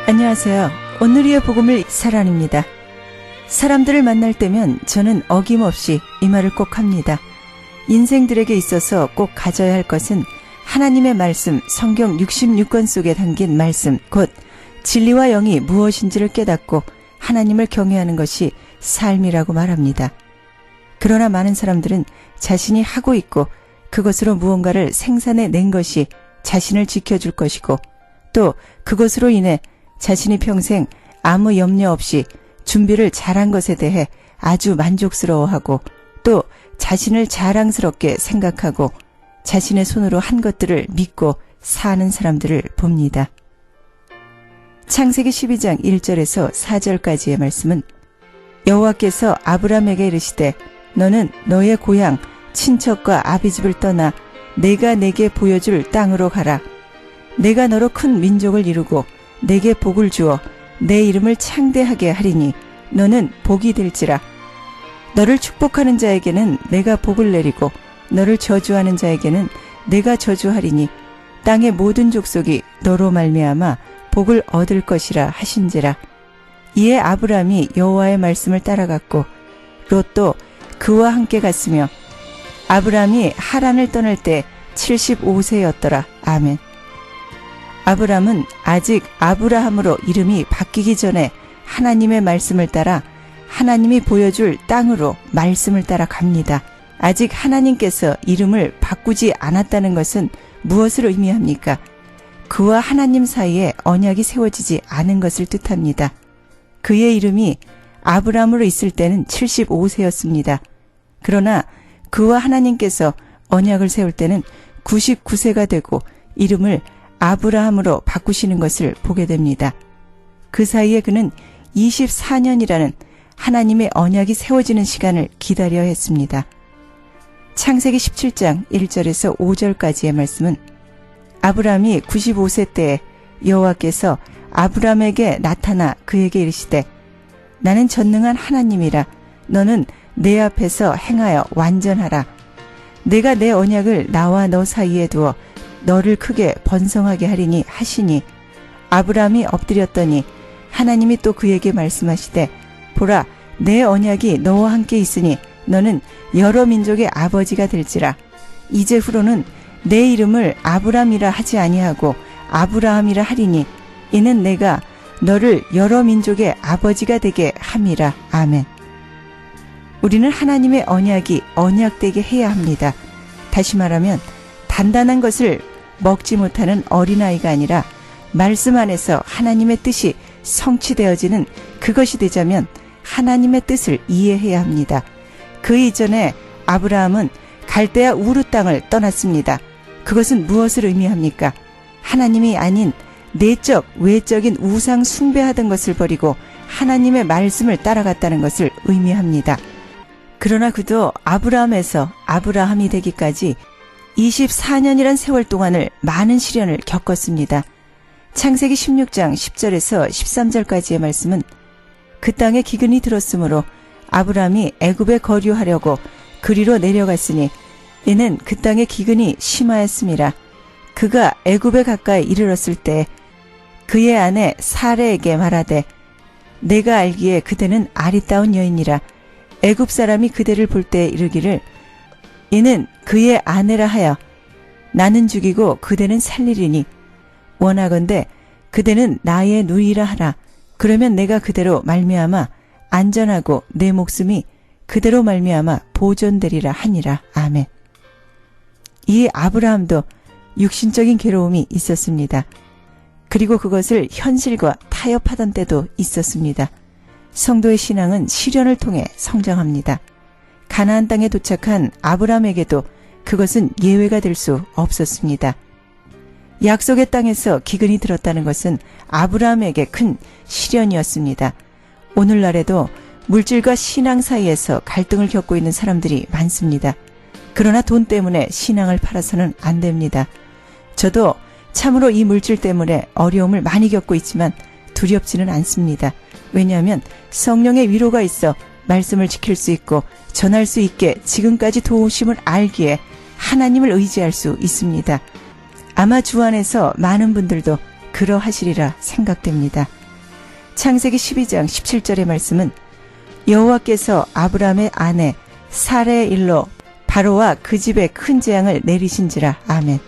안녕하세요. 오늘의 복음을 사랑입니다. 사람들을 만날 때면 저는 어김없이 이 말을 꼭 합니다. 인생들에게 있어서 꼭 가져야 할 것은 하나님의 말씀, 성경 66권 속에 담긴 말씀, 곧 진리와 영이 무엇인지를 깨닫고 하나님을 경외하는 것이 삶이라고 말합니다. 그러나 많은 사람들은 자신이 하고 있고 그것으로 무언가를 생산해낸 것이 자신을 지켜줄 것이고 또 그것으로 인해 자신이 평생 아무 염려 없이 준비를 잘한 것에 대해 아주 만족스러워하고 또 자신을 자랑스럽게 생각하고 자신의 손으로 한 것들을 믿고 사는 사람들을 봅니다. 창세기 12장 1절에서 4절까지의 말씀은 여호와께서 아브람에게 이르시되 너는 너의 고향 친척과 아비집을 떠나 내가 내게 보여줄 땅으로 가라. 내가 너로 큰 민족을 이루고 내게 복을 주어 내 이름을 창대하게 하리니 너는 복이 될지라. 너를 축복하는 자에게는 내가 복을 내리고 너를 저주하는 자에게는 내가 저주하리니 땅의 모든 족속이 너로 말미암아 복을 얻을 것이라 하신지라. 이에 아브람이 여호와의 말씀을 따라갔고 롯도 그와 함께 갔으며 아브람이 하란을 떠날 때 75세였더라. 아멘. 아브람은 아직 아브라함으로 이름이 바뀌기 전에 하나님의 말씀을 따라 하나님이 보여줄 땅으로 말씀을 따라 갑니다. 아직 하나님께서 이름을 바꾸지 않았다는 것은 무엇을 의미합니까? 그와 하나님 사이에 언약이 세워지지 않은 것을 뜻합니다. 그의 이름이 아브람으로 있을 때는 75세였습니다. 그러나 그와 하나님께서 언약을 세울 때는 99세가 되고 이름을 아브라함으로 바꾸시는 것을 보게 됩니다. 그 사이에 그는 24년이라는 하나님의 언약이 세워지는 시간을 기다려야 했습니다. 창세기 17장 1절에서 5절까지의 말씀은 아브람이 95세 때에 여호와께서 아브람에게 나타나 그에게 이르시되 나는 전능한 하나님이라. 너는 내 앞에서 행하여 완전하라. 내가 내 언약을 나와 너 사이에 두어 너를 크게 번성하게 하리니 하시니 아브람이 엎드렸더니 하나님이 또 그에게 말씀하시되 보라 내 언약이 너와 함께 있으니 너는 여러 민족의 아버지가 될지라. 이제후로는 내 이름을 아브람이라 하지 아니하고 아브라함이라 하리니 이는 내가 너를 여러 민족의 아버지가 되게 함이라. 아멘. 우리는 하나님의 언약이 언약되게 해야 합니다. 다시 말하면 단단한 것을 먹지 못하는 어린아이가 아니라 말씀 안에서 하나님의 뜻이 성취되어지는 그것이 되자면 하나님의 뜻을 이해해야 합니다. 그 이전에 아브라함은 갈대아 우르 땅을 떠났습니다. 그것은 무엇을 의미합니까? 하나님이 아닌 내적, 외적인 우상 숭배하던 것을 버리고 하나님의 말씀을 따라갔다는 것을 의미합니다. 그러나 그도 아브라함에서 아브라함이 되기까지 24년이란 세월 동안을 많은 시련을 겪었습니다. 창세기 16장 10절에서 13절까지의 말씀은 그 땅에 기근이 들었으므로 아브라함이 애굽에 거류하려고 그리로 내려갔으니 이는 그 땅에 기근이 심하였음이라. 그가 애굽에 가까이 이르렀을 때 그의 아내 사레에게 말하되 내가 알기에 그대는 아리따운 여인이라. 애굽 사람이 그대를 볼 때 이르기를 이는 그의 아내라 하여 나는 죽이고 그대는 살리리니 원하건대 그대는 나의 누이라 하라. 그러면 내가 그대로 말미암아 안전하고 내 목숨이 그대로 말미암아 보존되리라 하니라. 아멘. 이 아브라함도 육신적인 괴로움이 있었습니다. 그리고 그것을 현실과 타협하던 때도 있었습니다. 성도의 신앙은 시련을 통해 성장합니다. 가나안 땅에 도착한 아브라함에게도 그것은 예외가 될 수 없었습니다. 약속의 땅에서 기근이 들었다는 것은 아브라함에게 큰 시련이었습니다. 오늘날에도 물질과 신앙 사이에서 갈등을 겪고 있는 사람들이 많습니다. 그러나 돈 때문에 신앙을 팔아서는 안 됩니다. 저도 참으로 이 물질 때문에 어려움을 많이 겪고 있지만 두렵지는 않습니다. 왜냐하면 성령의 위로가 있어 말씀을 지킬 수 있고 전할 수 있게 지금까지 도우심을 알기에 하나님을 의지할 수 있습니다. 아마 주 안에서 많은 분들도 그러하시리라 생각됩니다. 창세기 12장 17절의 말씀은 여호와께서 아브라함의 아내 사라의 일로 바로와 그 집에 큰 재앙을 내리신지라. 아멘.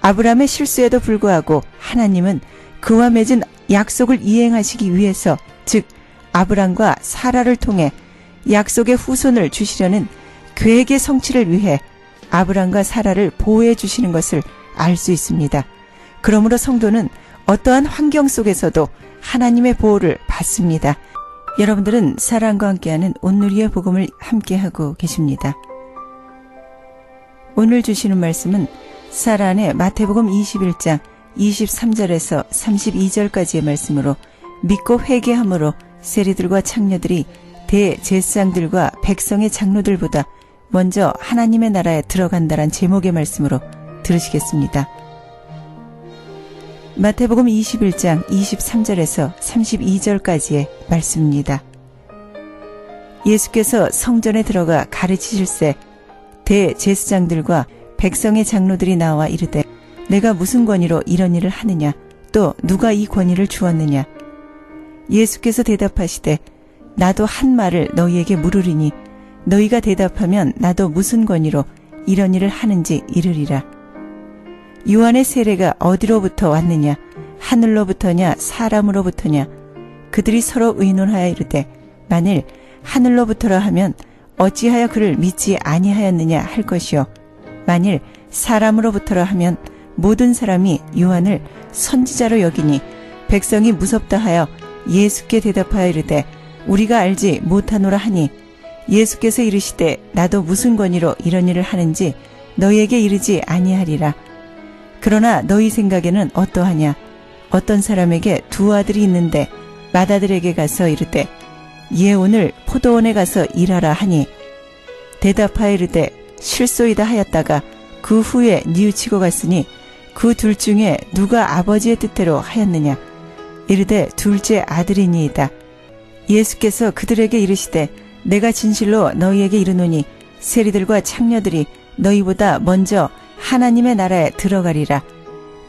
아브라함의 실수에도 불구하고 하나님은 그와 맺은 약속을 이행하시기 위해서, 즉 아브람과 사라를 통해 약속의 후손을 주시려는 계획의 성취를 위해 아브람과 사라를 보호해 주시는 것을 알 수 있습니다. 그러므로 성도는 어떠한 환경 속에서도 하나님의 보호를 받습니다. 여러분들은 사랑과 함께하는 온누리의 복음을 함께하고 계십니다. 오늘 주시는 말씀은 사란의 마태복음 21장 23절에서 32절까지의 말씀으로, 믿고 회개함으로 세리들과 창녀들이 대제사장들과 백성의 장로들보다 먼저 하나님의 나라에 들어간다란 제목의 말씀으로 들으시겠습니다. 마태복음 21장 23절에서 32절까지의 말씀입니다. 예수께서 성전에 들어가 가르치실새 대제사장들과 백성의 장로들이 나와 이르되, 내가 무슨 권위로 이런 일을 하느냐? 또 누가 이 권위를 주었느냐? 예수께서 대답하시되, 나도 한 말을 너희에게 물으리니 너희가 대답하면 나도 무슨 권위로 이런 일을 하는지 이르리라. 요한의 세례가 어디로부터 왔느냐? 하늘로부터냐 사람으로부터냐? 그들이 서로 의논하여 이르되, 만일 하늘로부터라 하면 어찌하여 그를 믿지 아니하였느냐 할 것이요, 만일 사람으로부터라 하면 모든 사람이 요한을 선지자로 여기니 백성이 무섭다 하여 예수께 대답하여 이르되, 우리가 알지 못하노라 하니, 예수께서 이르시되, 나도 무슨 권위로 이런 일을 하는지 너희에게 이르지 아니하리라. 그러나 너희 생각에는 어떠하냐? 어떤 사람에게 두 아들이 있는데 맏아들에게 가서 이르되, 얘 오늘 포도원에 가서 일하라 하니, 대답하여 이르되, 실소이다 하였다가 그 후에 뉘우치고 갔으니 그 둘 중에 누가 아버지의 뜻대로 하였느냐? 이르되 둘째 아들이니이다. 예수께서 그들에게 이르시되, 내가 진실로 너희에게 이르노니 세리들과 창녀들이 너희보다 먼저 하나님의 나라에 들어가리라.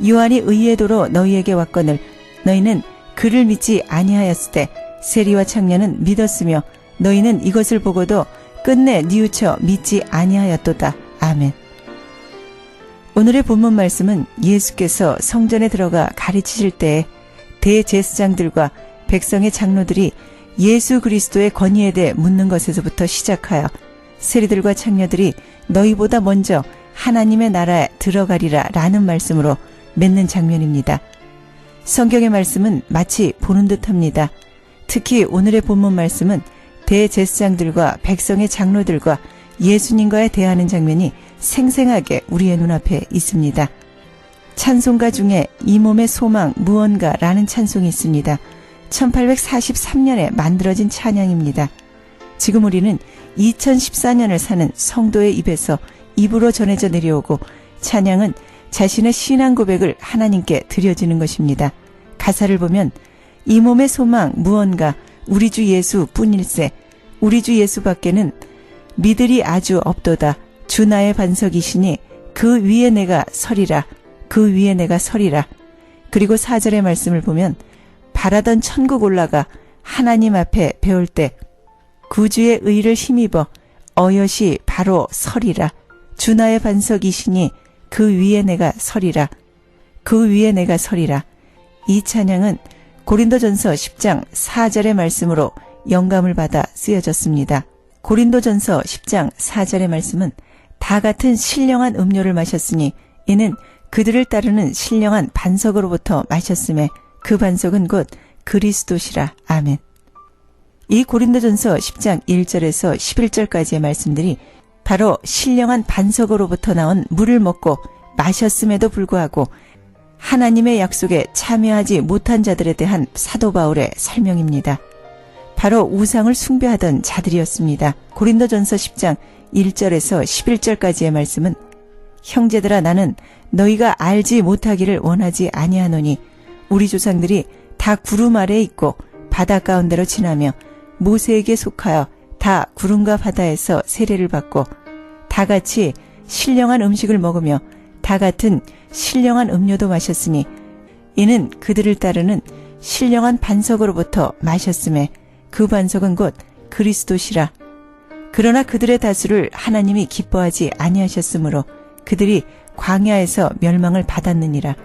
요한이 의의 도로 너희에게 왔거늘 너희는 그를 믿지 아니하였으되 세리와 창녀는 믿었으며 너희는 이것을 보고도 끝내 뉘우쳐 믿지 아니하였도다. 아멘. 오늘의 본문 말씀은 예수께서 성전에 들어가 가르치실 때에 대제사장들과 백성의 장로들이 예수 그리스도의 권위에 대해 묻는 것에서부터 시작하여 세리들과 창녀들이 너희보다 먼저 하나님의 나라에 들어가리라 라는 말씀으로 맺는 장면입니다. 성경의 말씀은 마치 보는 듯합니다. 특히 오늘의 본문 말씀은 대제사장들과 백성의 장로들과 예수님과의 대하는 장면이 생생하게 우리의 눈앞에 있습니다. 찬송가 중에 이 몸의 소망 무언가라는 찬송이 있습니다. 1843년에 만들어진 찬양입니다. 지금 우리는 2014년을 사는 성도의 입에서 입으로 전해져 내려오고, 찬양은 자신의 신앙 고백을 하나님께 드려지는 것입니다. 가사를 보면 이 몸의 소망 무언가 우리 주 예수 뿐일세, 우리 주 예수밖에는 믿으리 아주 없도다. 주 나의 반석이시니 그 위에 내가 서리라, 그 위에 내가 서리라. 그리고 4절의 말씀을 보면 바라던 천국 올라가 하나님 앞에 배울 때 구주의 의를 힘입어 어여시 바로 서리라. 주 나의 반석이시니 그 위에 내가 서리라, 그 위에 내가 서리라. 이 찬양은 고린도전서 10장 4절의 말씀으로 영감을 받아 쓰여졌습니다. 고린도전서 10장 4절의 말씀은 다 같은 신령한 음료를 마셨으니 이는 그들을 따르는 신령한 반석으로부터 마셨음에 그 반석은 곧 그리스도시라. 아멘. 이 고린도전서 10장 1절에서 11절까지의 말씀들이 바로 신령한 반석으로부터 나온 물을 먹고 마셨음에도 불구하고 하나님의 약속에 참여하지 못한 자들에 대한 사도 바울의 설명입니다. 바로 우상을 숭배하던 자들이었습니다. 고린도전서 10장 1절에서 11절까지의 말씀은 형제들아 나는 너희가 알지 못하기를 원하지 아니하노니 우리 조상들이 다 구름 아래에 있고 바다 가운데로 지나며 모세에게 속하여 다 구름과 바다에서 세례를 받고 다 같이 신령한 음식을 먹으며 다 같은 신령한 음료도 마셨으니 이는 그들을 따르는 신령한 반석으로부터 마셨음에 그 반석은 곧 그리스도시라. 그러나 그들의 다수를 하나님이 기뻐하지 아니하셨으므로 그들이 광야에서 멸망을 받았느니라.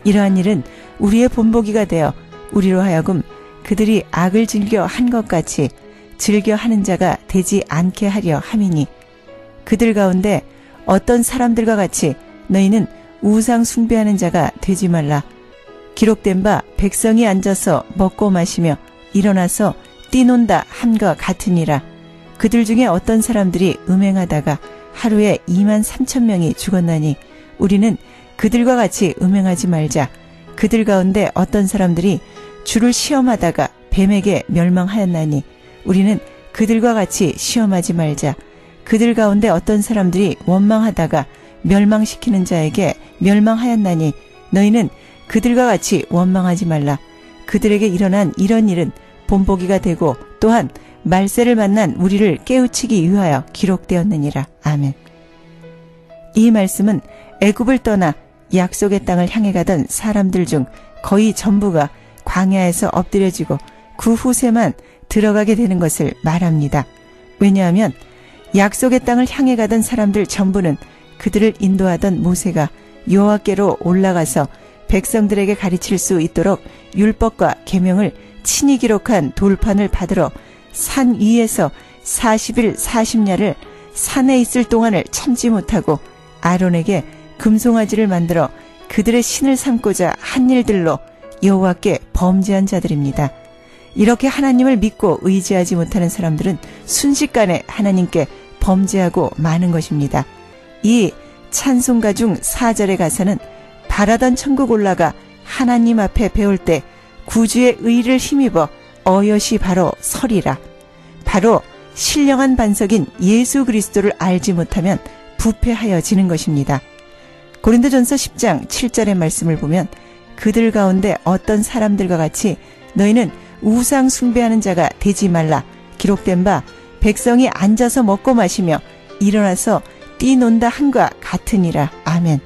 이러한 일은 우리의 본보기가 되어 우리로 하여금 그들이 악을 즐겨 한 것 같이 즐겨 하는 자가 되지 않게 하려 함이니, 그들 가운데 어떤 사람들과 같이 너희는 우상 숭배하는 자가 되지 말라. 기록된 바 백성이 앉아서 먹고 마시며 일어나서 뛰논다 함과 같으니라. 그들 중에 어떤 사람들이 음행하다가 하루에 23,000명이 죽었나니 우리는 그들과 같이 음행하지 말자. 그들 가운데 어떤 사람들이 주를 시험하다가 뱀에게 멸망하였나니 우리는 그들과 같이 시험하지 말자. 그들 가운데 어떤 사람들이 원망하다가 멸망시키는 자에게 멸망하였나니 너희는 그들과 같이 원망하지 말라. 그들에게 일어난 이런 일은 본보기가 되고 또한 말세를 만난 우리를 깨우치기 위하여 기록되었느니라. 아멘. 이 말씀은 애굽을 떠나 약속의 땅을 향해 가던 사람들 중 거의 전부가 광야에서 엎드려지고 그 후세만 들어가게 되는 것을 말합니다. 왜냐하면 약속의 땅을 향해 가던 사람들 전부는 그들을 인도하던 모세가 여호와께로 올라가서 백성들에게 가르칠 수 있도록 율법과 계명을 친히 기록한 돌판을 받으러 산 위에서 40일 40야를 산에 있을 동안을 참지 못하고 아론에게 금송아지를 만들어 그들의 신을 삼고자 한 일들로 여호와께 범죄한 자들입니다. 이렇게 하나님을 믿고 의지하지 못하는 사람들은 순식간에 하나님께 범죄하고 마는 것입니다. 이 찬송가 중 4절의 가사는 바라던 천국 올라가 하나님 앞에 배울 때 구주의 의를 힘입어 어여시 바로 서리라. 바로 신령한 반석인 예수 그리스도를 알지 못하면 부패하여지는 것입니다. 고린도전서 10장 7절의 말씀을 보면 그들 가운데 어떤 사람들과 같이 너희는 우상 숭배하는 자가 되지 말라. 기록된 바 백성이 앉아서 먹고 마시며 일어나서 뛰논다 함과 같으니라. 아멘.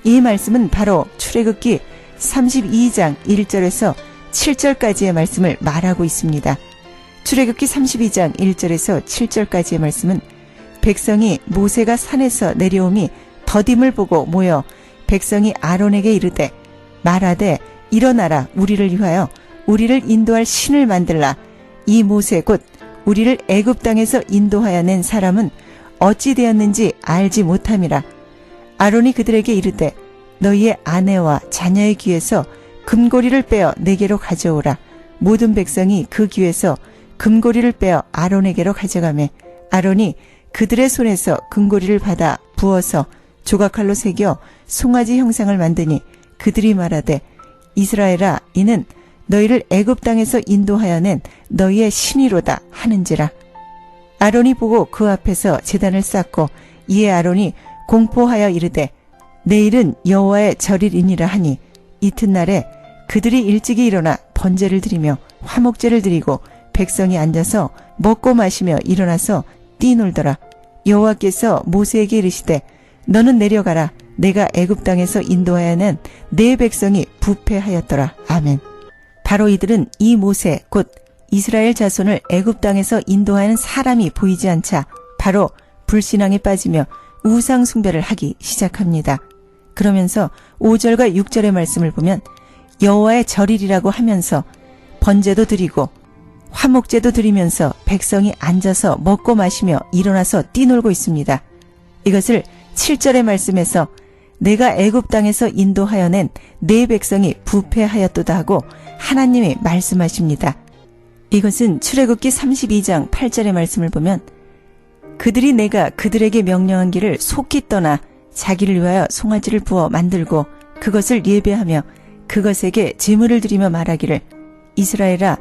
이 말씀은 바로 출애굽기 32장 1절에서 7절까지의 말씀을 말하고 있습니다. 출애굽기 32장 1절에서 7절까지의 말씀은 백성이 모세가 산에서 내려오미 더딤을 보고 모여 백성이 아론에게 이르되 말하되 일어나라. 우리를 위하여 우리를 인도할 신을 만들라. 이 모세 곧 우리를 애굽 땅에서 인도하여 낸 사람은 어찌 되었는지 알지 못함이라. 아론이 그들에게 이르되 너희의 아내와 자녀의 귀에서 금고리를 빼어 내게로 가져오라. 모든 백성이 그 귀에서 금고리를 빼어 아론에게로 가져가매 아론이 그들의 손에서 금고리를 받아 부어서 조각칼로 새겨 송아지 형상을 만드니 그들이 말하되 이스라엘아 이는 너희를 애굽 땅에서 인도하여 낸 너희의 신이로다 하는지라. 아론이 보고 그 앞에서 제단을 쌓고 이에 아론이 공포하여 이르되 내일은 여호와의 절일이니라 하니 이튿날에 그들이 일찍이 일어나 번제를 드리며 화목제를 드리고 백성이 앉아서 먹고 마시며 일어나서 뛰놀더라. 여호와께서 모세에게 이르시되 너는 내려가라. 내가 애굽 땅에서 인도하여 낸 내 백성이 부패하였더라. 아멘. 바로 이들은 이 모세 곧 이스라엘 자손을 애굽 땅에서 인도하는 사람이 보이지 않자 바로 불신앙에 빠지며 우상 숭배를 하기 시작합니다. 그러면서 5절과 6절의 말씀을 보면 여호와의 절일이라고 하면서 번제도 드리고 화목제도 드리면서 백성이 앉아서 먹고 마시며 일어나서 뛰놀고 있습니다. 이것을 7절의 말씀에서 내가 애굽 땅에서 인도하여 낸 내 백성이 부패하였도다 하고 하나님이 말씀하십니다. 이것은 출애굽기 32장 8절의 말씀을 보면 그들이 내가 그들에게 명령한 길을 속히 떠나 자기를 위하여 송아지를 부어 만들고 그것을 예배하며 그것에게 제물을 드리며 말하기를 이스라엘아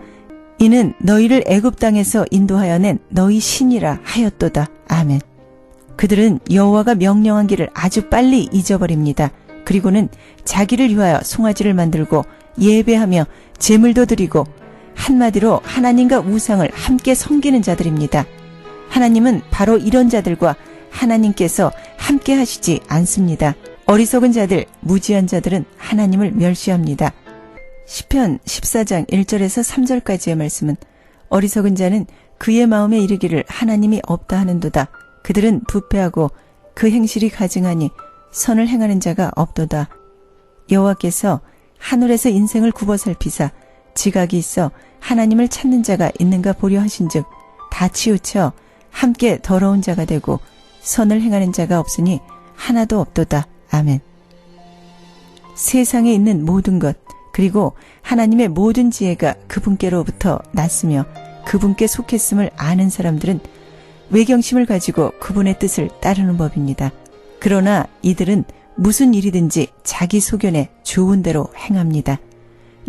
이는 너희를 애굽 땅에서 인도하여 낸 너희 신이라 하였도다. 아멘. 그들은 여호와가 명령한 길을 아주 빨리 잊어버립니다. 그리고는 자기를 위하여 송아지를 만들고 예배하며 제물도 드리고 한마디로 하나님과 우상을 함께 섬기는 자들입니다. 하나님은 바로 이런 자들과 하나님께서 함께 하시지 않습니다. 어리석은 자들, 무지한 자들은 하나님을 멸시합니다. 시편 14장 1절에서 3절까지의 말씀은 어리석은 자는 그의 마음에 이르기를 하나님이 없다 하는도다. 그들은 부패하고 그 행실이 가증하니 선을 행하는 자가 없도다. 여호와께서 하늘에서 인생을 굽어 살피사 지각이 있어 하나님을 찾는 자가 있는가 보려 하신즉 다 치우쳐 함께 더러운 자가 되고 선을 행하는 자가 없으니 하나도 없도다. 아멘. 세상에 있는 모든 것 그리고 하나님의 모든 지혜가 그분께로부터 났으며 그분께 속했음을 아는 사람들은 외경심을 가지고 그분의 뜻을 따르는 법입니다. 그러나 이들은 무슨 일이든지 자기 소견에 좋은 대로 행합니다.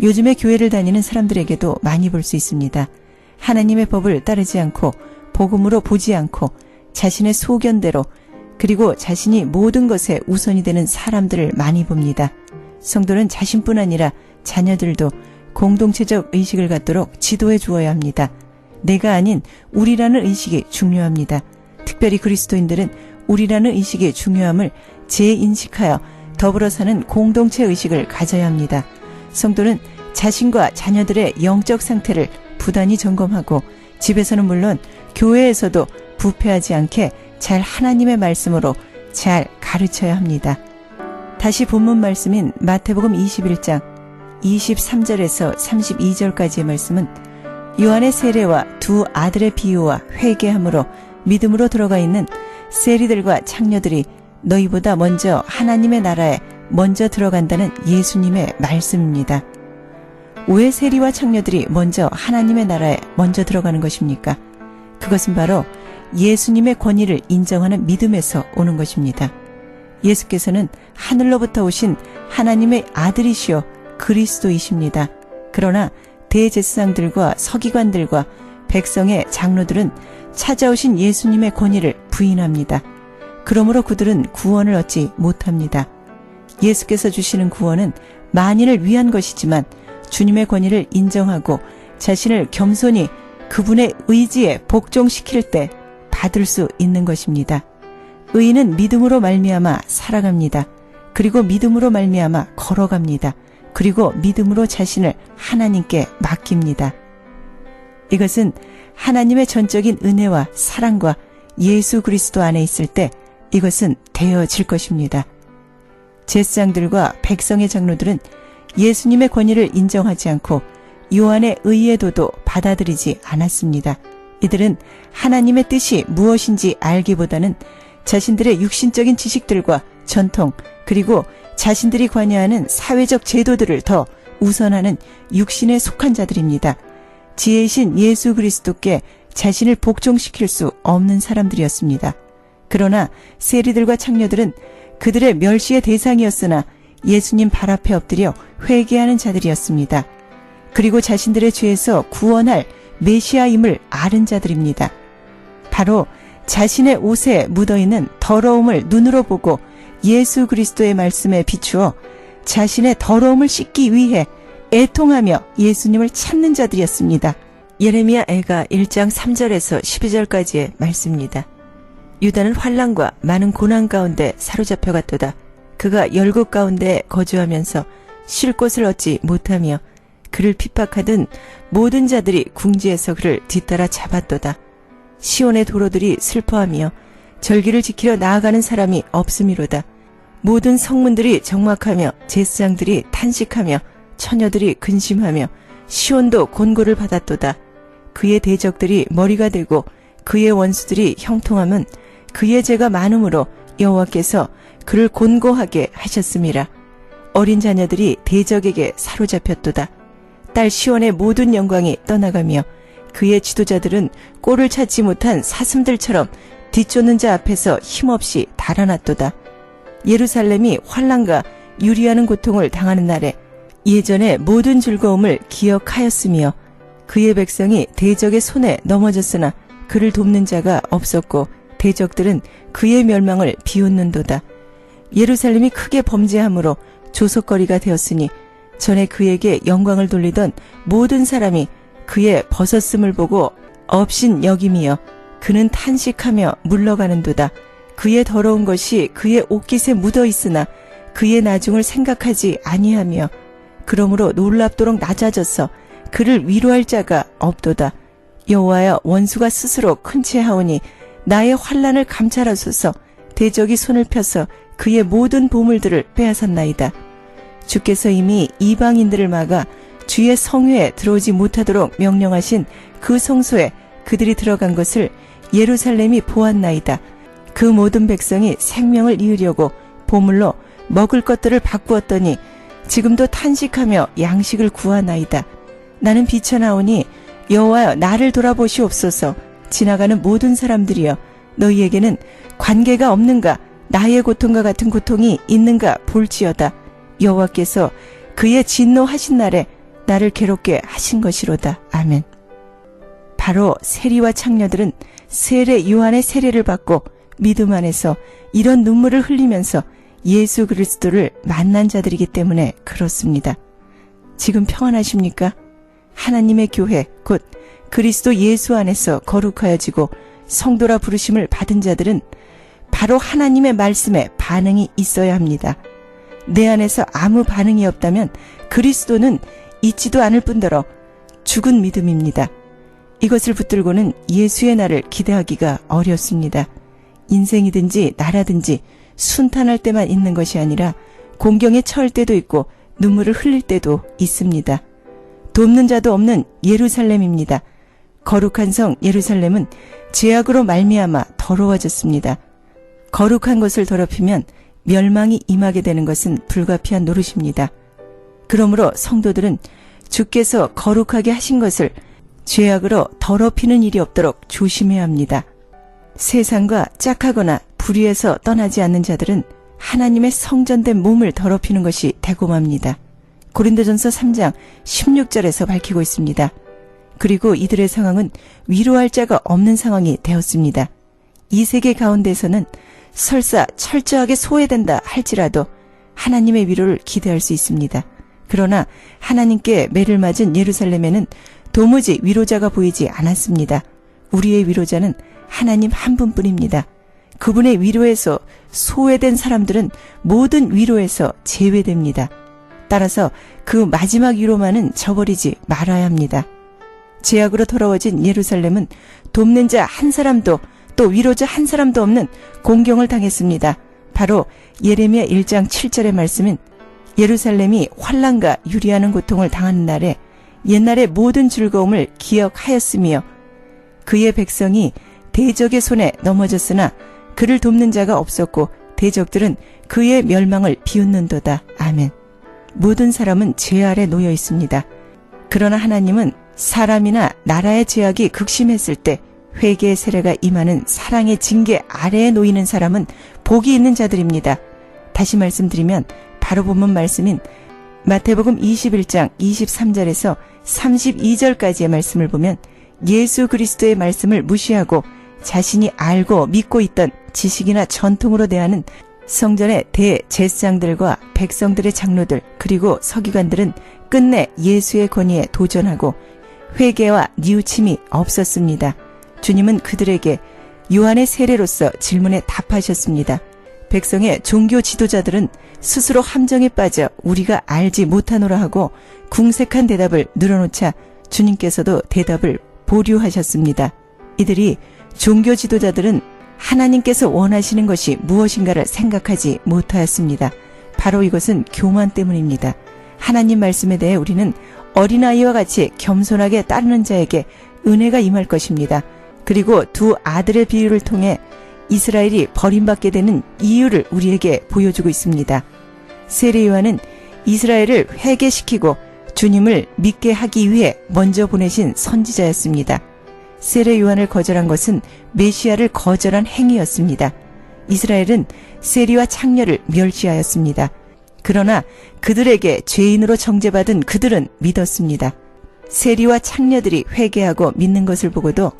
요즘에 교회를 다니는 사람들에게도 많이 볼 수 있습니다. 하나님의 법을 따르지 않고 복음으로 보지 않고 자신의 소견대로 그리고 자신이 모든 것에 우선이 되는 사람들을 많이 봅니다. 성도는 자신뿐 아니라 자녀들도 공동체적 의식을 갖도록 지도해 주어야 합니다. 내가 아닌 우리라는 의식이 중요합니다. 특별히 그리스도인들은 우리라는 의식의 중요함을 재인식하여 더불어 사는 공동체 의식을 가져야 합니다. 성도는 자신과 자녀들의 영적 상태를 부단히 점검하고 집에서는 물론 교회에서도 부패하지 않게 잘 하나님의 말씀으로 잘 가르쳐야 합니다. 다시 본문 말씀인 마태복음 21장 23절에서 32절까지의 말씀은 요한의 세례와 두 아들의 비유와 회개함으로 믿음으로 들어가 있는 세리들과 창녀들이 너희보다 먼저 하나님의 나라에 먼저 들어간다는 예수님의 말씀입니다. 왜 세리와 창녀들이 먼저 하나님의 나라에 먼저 들어가는 것입니까? 그것은 바로 예수님의 권위를 인정하는 믿음에서 오는 것입니다. 예수께서는 하늘로부터 오신 하나님의 아들이시오 그리스도이십니다. 그러나 대제사장들과 서기관들과 백성의 장로들은 찾아오신 예수님의 권위를 부인합니다. 그러므로 그들은 구원을 얻지 못합니다. 예수께서 주시는 구원은 만인을 위한 것이지만 주님의 권위를 인정하고 자신을 겸손히 그분의 의지에 복종시킬 때 받을 수 있는 것입니다. 의인은 믿음으로 말미암아 살아갑니다. 그리고 믿음으로 말미암아 걸어갑니다. 그리고 믿음으로 자신을 하나님께 맡깁니다. 이것은 하나님의 전적인 은혜와 사랑과 예수 그리스도 안에 있을 때 이것은 되어질 것입니다. 제사장들과 백성의 장로들은 예수님의 권위를 인정하지 않고 요한의 의의도도 받아들이지 않았습니다. 이들은 하나님의 뜻이 무엇인지 알기보다는 자신들의 육신적인 지식들과 전통 그리고 자신들이 관여하는 사회적 제도들을 더 우선하는 육신에 속한 자들입니다. 지혜이신 예수 그리스도께 자신을 복종시킬 수 없는 사람들이었습니다. 그러나 세리들과 창녀들은 그들의 멸시의 대상이었으나 예수님 발 앞에 엎드려 회개하는 자들이었습니다. 그리고 자신들의 죄에서 구원할 메시아임을 아는 자들입니다. 바로 자신의 옷에 묻어있는 더러움을 눈으로 보고 예수 그리스도의 말씀에 비추어 자신의 더러움을 씻기 위해 애통하며 예수님을 찾는 자들이었습니다. 예레미야 애가 1장 3절에서 12절까지의 말씀입니다. 유다는 환난과 많은 고난 가운데 사로잡혀갔도다. 그가 열국 가운데 거주하면서 쉴 곳을 얻지 못하며 그를 핍박하던 모든 자들이 궁지에서 그를 뒤따라 잡았도다. 시온의 도로들이 슬퍼하며 절기를 지키려 나아가는 사람이 없음이로다. 모든 성문들이 적막하며 제사장들이 탄식하며 처녀들이 근심하며 시온도 곤고를 받았도다. 그의 대적들이 머리가 되고 그의 원수들이 형통함은 그의 죄가 많음으로 여호와께서 그를 곤고하게 하셨음이라. 어린 자녀들이 대적에게 사로잡혔도다. 딸 시온의 모든 영광이 떠나가며 그의 지도자들은 꼴을 찾지 못한 사슴들처럼 뒤쫓는 자 앞에서 힘없이 달아났도다. 예루살렘이 환난과 유리하는 고통을 당하는 날에 예전의 모든 즐거움을 기억하였으며 그의 백성이 대적의 손에 넘어졌으나 그를 돕는 자가 없었고 대적들은 그의 멸망을 비웃는도다. 예루살렘이 크게 범죄함으로 조속거리가 되었으니 전에 그에게 영광을 돌리던 모든 사람이 그의 벗었음을 보고 업신 여김이여 그는 탄식하며 물러가는도다. 그의 더러운 것이 그의 옷깃에 묻어 있으나 그의 나중을 생각하지 아니하며 그러므로 놀랍도록 낮아져서 그를 위로할 자가 없도다. 여호와여, 원수가 스스로 큰 채하오니 나의 환난을 감찰하소서. 대적이 손을 펴서 그의 모든 보물들을 빼앗았나이다. 주께서 이미 이방인들을 막아 주의 성회에 들어오지 못하도록 명령하신 그 성소에 그들이 들어간 것을 예루살렘이 보았나이다. 그 모든 백성이 생명을 이으려고 보물로 먹을 것들을 바꾸었더니 지금도 탄식하며 양식을 구하나이다. 나는 비쳐나오니 여호와여, 나를 돌아보시옵소서. 지나가는 모든 사람들이여, 너희에게는 관계가 없는가? 나의 고통과 같은 고통이 있는가 볼지어다. 여호와께서 그의 진노하신 날에 나를 괴롭게 하신 것이로다. 아멘. 바로 세리와 창녀들은 세례 요한의 세례를 받고 믿음 안에서 이런 눈물을 흘리면서 예수 그리스도를 만난 자들이기 때문에 그렇습니다. 지금 평안하십니까? 하나님의 교회, 곧 그리스도 예수 안에서 거룩하여지고 성도라 부르심을 받은 자들은 바로 하나님의 말씀에 반응이 있어야 합니다. 내 안에서 아무 반응이 없다면 그리스도는 있지도 않을 뿐더러 죽은 믿음입니다. 이것을 붙들고는 예수의 날을 기대하기가 어렵습니다. 인생이든지 나라든지 순탄할 때만 있는 것이 아니라 공경에 처할 때도 있고 눈물을 흘릴 때도 있습니다. 돕는 자도 없는 예루살렘입니다. 거룩한 성 예루살렘은 죄악으로 말미암아 더러워졌습니다. 거룩한 것을 더럽히면 멸망이 임하게 되는 것은 불가피한 노릇입니다. 그러므로 성도들은 주께서 거룩하게 하신 것을 죄악으로 더럽히는 일이 없도록 조심해야 합니다. 세상과 짝하거나 불의에서 떠나지 않는 자들은 하나님의 성전된 몸을 더럽히는 것이 대곰합니다. 고린도전서 3장 16절에서 밝히고 있습니다. 그리고 이들의 상황은 위로할 자가 없는 상황이 되었습니다. 이 세계 가운데서는 설사 철저하게 소외된다 할지라도 하나님의 위로를 기대할 수 있습니다. 그러나 하나님께 매를 맞은 예루살렘에는 도무지 위로자가 보이지 않았습니다. 우리의 위로자는 하나님 한 분뿐입니다. 그분의 위로에서 소외된 사람들은 모든 위로에서 제외됩니다. 따라서 그 마지막 위로만은 저버리지 말아야 합니다. 죄악으로 더러워진 예루살렘은 돕는 자 한 사람도 또 위로자 한 사람도 없는 공경을 당했습니다. 바로 예레미야 1장 7절의 말씀인 예루살렘이 환난과 유리하는 고통을 당하는 날에 옛날의 모든 즐거움을 기억하였으며 그의 백성이 대적의 손에 넘어졌으나 그를 돕는 자가 없었고 대적들은 그의 멸망을 비웃는도다. 아멘. 모든 사람은 죄 아래 놓여 있습니다. 그러나 하나님은 사람이나 나라의 죄악이 극심했을 때 회개의 세례가 임하는 사랑의 징계 아래에 놓이는 사람은 복이 있는 자들입니다. 다시 말씀드리면 바로 본문 말씀인 마태복음 21장 23절에서 32절까지의 말씀을 보면 예수 그리스도의 말씀을 무시하고 자신이 알고 믿고 있던 지식이나 전통으로 대하는 성전의 대제사장들과 백성들의 장로들 그리고 서기관들은 끝내 예수의 권위에 도전하고 회개와 뉘우침이 없었습니다. 주님은 그들에게 요한의 세례로서 질문에 답하셨습니다. 백성의 종교 지도자들은 스스로 함정에 빠져 우리가 알지 못하노라 하고 궁색한 대답을 늘어놓자 주님께서도 대답을 보류하셨습니다. 이들이 종교 지도자들은 하나님께서 원하시는 것이 무엇인가를 생각하지 못하였습니다. 바로 이것은 교만 때문입니다. 하나님 말씀에 대해 우리는 어린아이와 같이 겸손하게 따르는 자에게 은혜가 임할 것입니다. 그리고 두 아들의 비유를 통해 이스라엘이 버림받게 되는 이유를 우리에게 보여주고 있습니다. 세례 요한은 이스라엘을 회개시키고 주님을 믿게 하기 위해 먼저 보내신 선지자였습니다. 세례 요한을 거절한 것은 메시아를 거절한 행위였습니다. 이스라엘은 세리와 창녀를 멸시하였습니다. 그러나 그들에게 죄인으로 정죄받은 그들은 믿었습니다. 세리와 창녀들이 회개하고 믿는 것을 보고도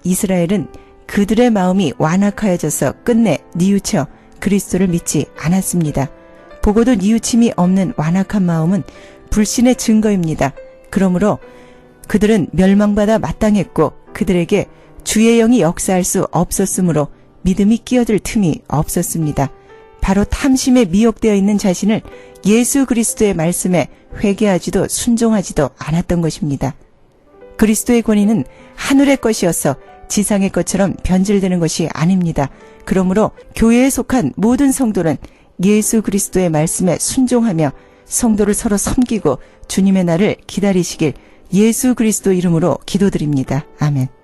이스라엘은 그들의 마음이 완악하여져서 끝내 뉘우쳐 그리스도를 믿지 않았습니다. 보고도 뉘우침이 없는 완악한 마음은 불신의 증거입니다. 그러므로 그들은 멸망받아 마땅했고 그들에게 주의 영이 역사할 수 없었으므로 믿음이 끼어들 틈이 없었습니다. 바로 탐심에 미혹되어 있는 자신을 예수 그리스도의 말씀에 회개하지도 순종하지도 않았던 것입니다. 그리스도의 권위는 하늘의 것이어서 지상의 것처럼 변질되는 것이 아닙니다. 그러므로 교회에 속한 모든 성도는 예수 그리스도의 말씀에 순종하며 성도를 서로 섬기고 주님의 날을 기다리시길 예수 그리스도 이름으로 기도드립니다. 아멘.